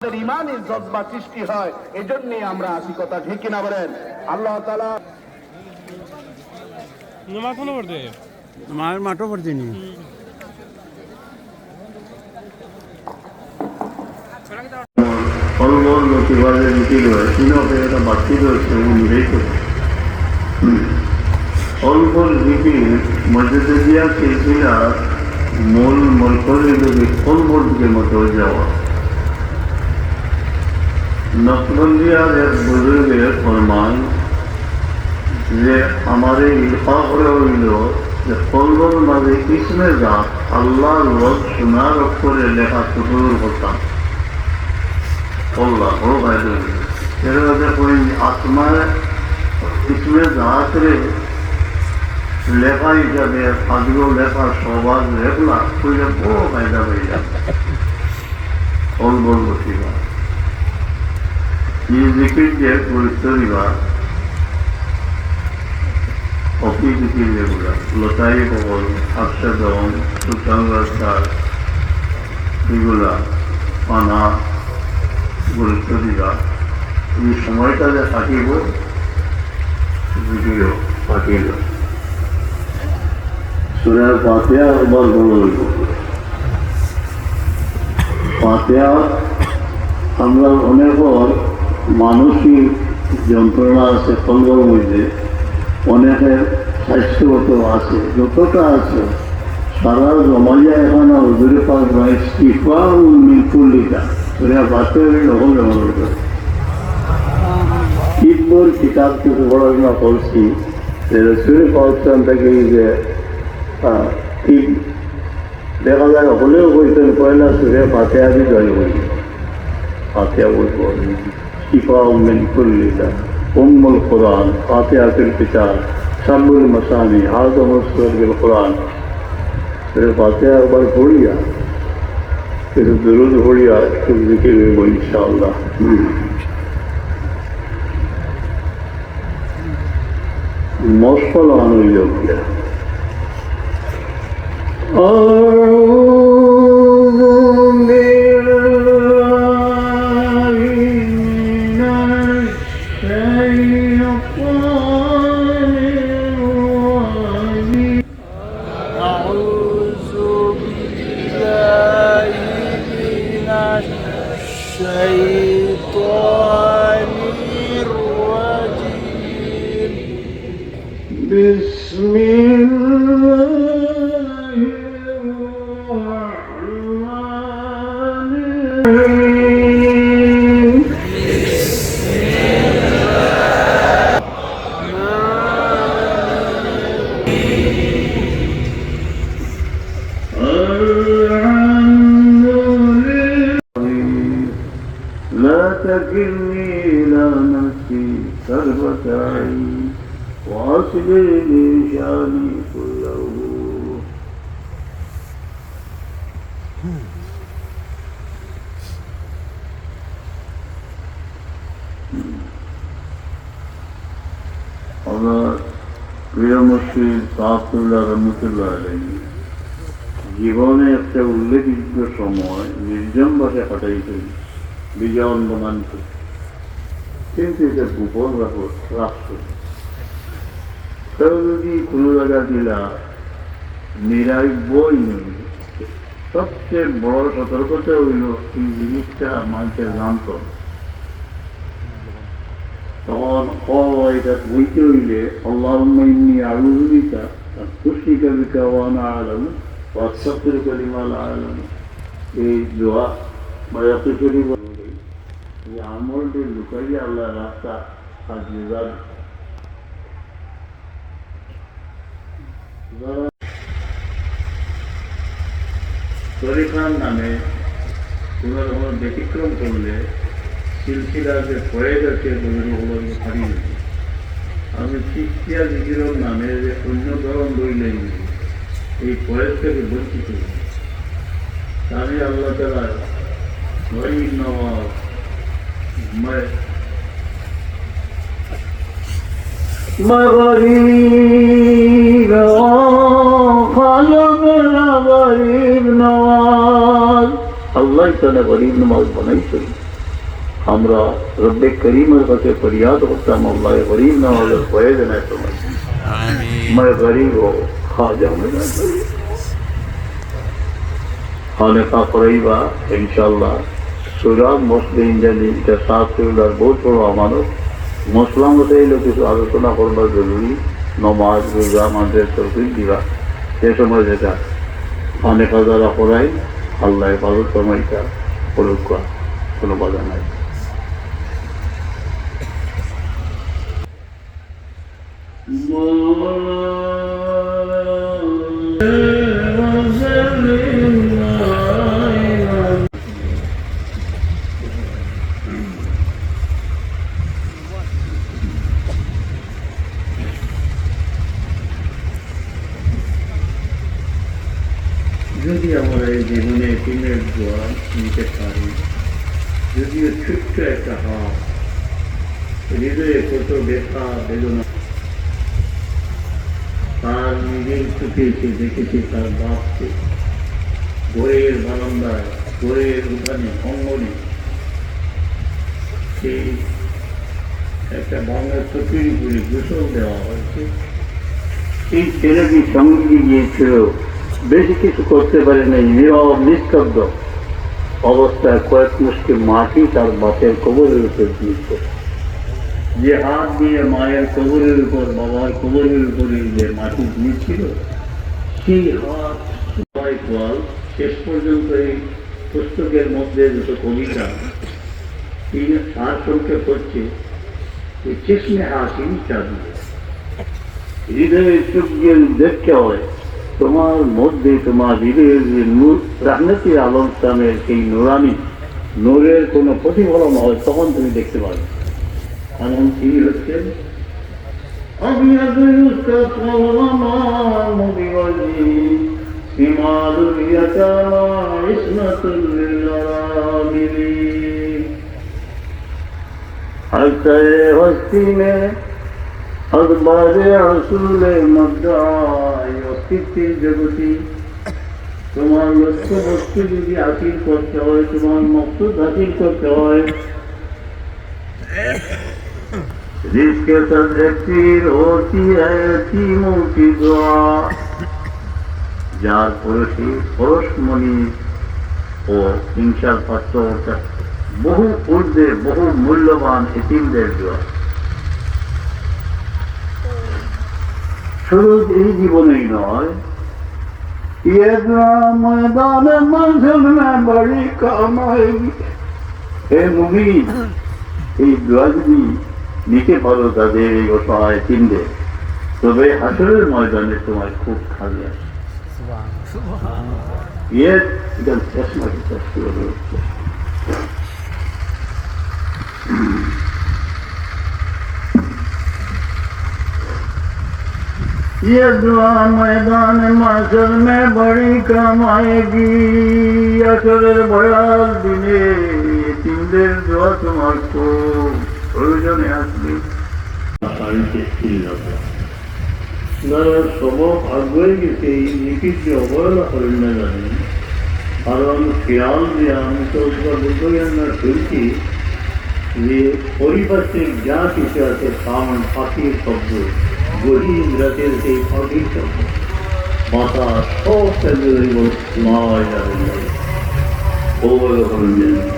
ইমানের জজবা সৃষ্টি হয়। এজন্যই আমরা আসি, কথা ঠিক কিনা বলেন? আল্লাহ তাআলা মাঠও পড়তে মাঠও পড়তে নি অলবলতিবাদের নীতি রয়েছে তিনকে এটা বাড়তি রয়েছে অনুযায়ী করে অলবল নীতির মসজিদে দিয়া সিলসিলা মূল মলকলের দিকে অলবল দিকে মতো যাওয়া নকবন্দিয়ার এক বুজুর্গের ফরমান যে আমার ইলফা করে হইল যে কলবর মাঝে ইসমে জাত আল্লাহর রব সোনার অক্ষরে লেখা শুরু করতাম আল্লাহ বড় ফায়দা হইল এর দেখুন আত্মার ইসমে জাতরে লেখা হিসাবে আজও লেখা সবার লেখলা হইলে বড় ফায়দা হয়ে যাবে কলবর বসিবা এই জিকির যে গুরুত্ব দিবা অফি জিকির যেগুলা লতাই বগল হাফসা দম সুতাঙ্গার এগুলা পানা গুরুত্ব দিবা এই সময়টা যে থাকিব জিকিরও থাকিল সূরা ফাতিহা একবার বলব ফাতিহা আমরা অনেক মানসিক যন্ত্রণা আছে কলবর মধ্যে অনেকের স্বাস্থ্যগত আছে যতটা আছে সারা জমাইয়া এখন হুজুরে পাক ভাই শিফা মিনকুল্লিকা ওরা বাতে নহল ব্যবহার করে ঈদবর কিতাব কিছু পড়াশোনা করছি রসুল পাকিস্তান থেকে যে ঈদ দেখা যায় হলেও বলতেন পয়লা সুরে ফাতিহা দিয়ে জয় বলি ফাতিহা বলবো শিফা মিনকুল্লিকা أم القرآن فاتحة الكتاب شب المثاني أعظم السور بالقرآن फिर फातिहा एक बार पढ़िया फिर दुरूद पढ़िया फिर जिक्र होगा इंशाअल्लाह मौसफल आने योग्य الشيطان الرجيم بسم الله الرحمن الرحيم لا تكلني إلى نفسي طرفة عين وأصلح لي شأني كله আমার প্রিয় মুর্শিদ সাহাবুল্লাহ রহমতুল্লাহ আলাইহি জীবনে একটা উল্লেখযোগ্য সময় নির্জন বাসে কাটাইছেন বিজন বনান্ত কিন্তু এটা গোপন রাষ্ট্র কেউ যদি কোনো জায়গা দিলা নিরাইবই নেই সবচেয়ে বড় সতর্কতা হইল এই জিনিসটা মানুষের জানত তখন এটা বইতে হইলে আল্লাহুম্মা ইন্নী আউযু বিকা আন উশরিকা বিকা ওয়া আনা আ'লাম ওয়া আস্তাগফিরুকা লিমা লা আ'লাম এই দোয়া বায়াতে করি যে আমলটি লুকাইয়া আল্লাহ রাস্তা আর জিজাদ তরিকার নামে কোনো রকম ব্যতিক্রম করলে সিলসিলার যে ফয়েজ আছে ওগুলো হারিয়ে দিত আমি চিকিৎসা জিকিরের নামে যে অন্য ধরন রইলেন এই ফয়েজ থেকে বঞ্চিত আমি আল্লাহ তাআলা গরিব নওয়াজ मैं गरीब गरीब नवाज अल्लाह ताला गरीब नवाज बनाई আমরা রব্বে করিমের কাছে ফরিয়াদ করতাম, আল্লাহ গরিব না হলে হয়ে যায় না তোমার, मैं गरीब हो खा जाऊंगा खाने का करेगा इंशाल्लाह सूरज मुस्लिम जनी के साथ बहुत बड़ा আমানত মুসলাম হতে এলো কিছু আলোচনা করবার জরুরি নমাজ রোজা আমাদের তরফিক দিবা সে সময় যেটা অনেক যারা করাই আল্লাহ হেফাজত সময়টা করুক, কোনো বাধা নাই। যদি আমরা এই জীবনে দিনের দোয়া নিতে পারি, যদিও ছোট্ট একটা হাত, হৃদয়ে কত ব্যথা বেদনা, তার নিজের চোখে এসে দেখেছে তার বাপকে বইয়ের বারান্দায়, বইয়ের উঠানে, অঙ্গনে সেই একটা বাংলার চোখের উপরে গোসল দেওয়া হয়েছে। এই ছেলেটি সঙ্গে গিয়েছিল, বেশি কিছু করতে পারে নাই, নিস্তব্ধ অবস্থায় কয়েক মুষ্টি মাটি তার বাপের কবরের উপর দিয়েছে। যে হাত দিয়ে মায়ের কবরের উপর, বাবার কবরের উপরে যে মাটি দিয়েছিল, সেই হাত শেষ পর্যন্ত এই পুস্তকের মধ্যে যত কবিতা তিনি সার সংক্ষেপ করছে, চেষ্মে হাসি চাঁদিয়ে হৃদয়ের চোখ দিয়ে দেখতে হয় তোমার মধ্যে, তোমার হৃদয়ের যে নূর রাহমতি আলম ইসলামের সেই নুরানি নূরের কোনো প্রতিফলন হয়, তখন তুমি দেখতে পাবে। কারণ তিনি হচ্ছেন হস্তি মে অস্তিত্বের জগতি তোমার লক্ষ্য বস্তু যদি হাসিল করতে হয়, তোমার মকসুদ হাসিল করতে হয়, जिसके तस्वीर होती है यतीमों की दुआ, যার পরশমণি ও হিংসার পাত্র অর্থাৎ বহু ঊর্ধ্বে বহু মূল্যবান এতিমদের দোয়া। শুধু এই জীবনেই নয়, ये दुआ मैदान मंजिल में बड़ी काम आएगी। हे मुमीन, এই দোয়া যদি নিতে পারো তাদের এই অসহায় তিনদের, তবে হাসরের ময়দানে তোমার খুব খালি আসে। ये दुआ मैदान माशर में बड़ी काम आएगी। আসরের ভয়াল দিনে তিনদের দোয়া তোমার খুব প্রয়োজনে আসবে। সবক আগ্রহে গেছে এই নীতির যে অবহেলা করেন না জানেন, কারণ খেয়াল যে আমি তো বলতে গেলেন না শুনছি যে পরিপার্শ্বিক যা কিছু আছে সামান পাখির শব্দ, গহীন রাতের সেই পাখির শব্দ, বাতাস সব কেন্দ্রে নয় যাবেন না অবহেলা করেন জানেন।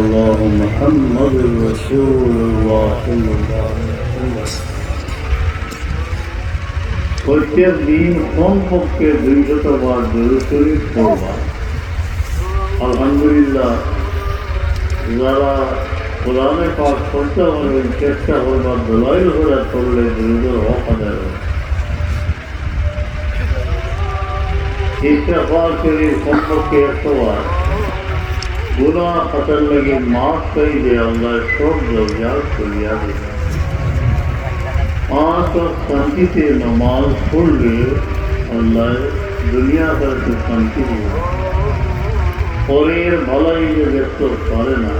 الله محمد رسول الله صلى الله عليه وسلم। প্রত্যেক দিন কমপক্ষে 200 বার দরুদ শরীফ পড়বা। আলহামদুলিল্লাহ, যারা কোরআনে পাক পড়তে পারবেন চেষ্টা করবার দলাইল হয়ে করলে দরুদের হক আদায় হবে। ইস্তেগফার শরীফ কমপক্ষে 100 বার। गुनाह खतर लगे माफ कर दे अल्लाह, सब जरूरियात खुलिया दे। 5 वक्त शांति से नमाज पढ़ ले अल्लाह, दुनिया भर की शांति दे। और ये भलाई जो व्यस्त पारे ना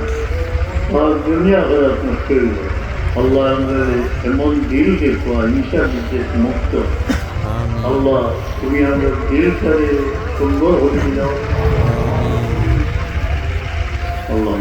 और दुनिया भर मुश्किल अल्लाह हमें एमन दिल देखो ईशा विशेष मुक्त আল্লাহ তুমি আমাদের দিলটারে সুন্দর হয়ে দাও আল্লাহ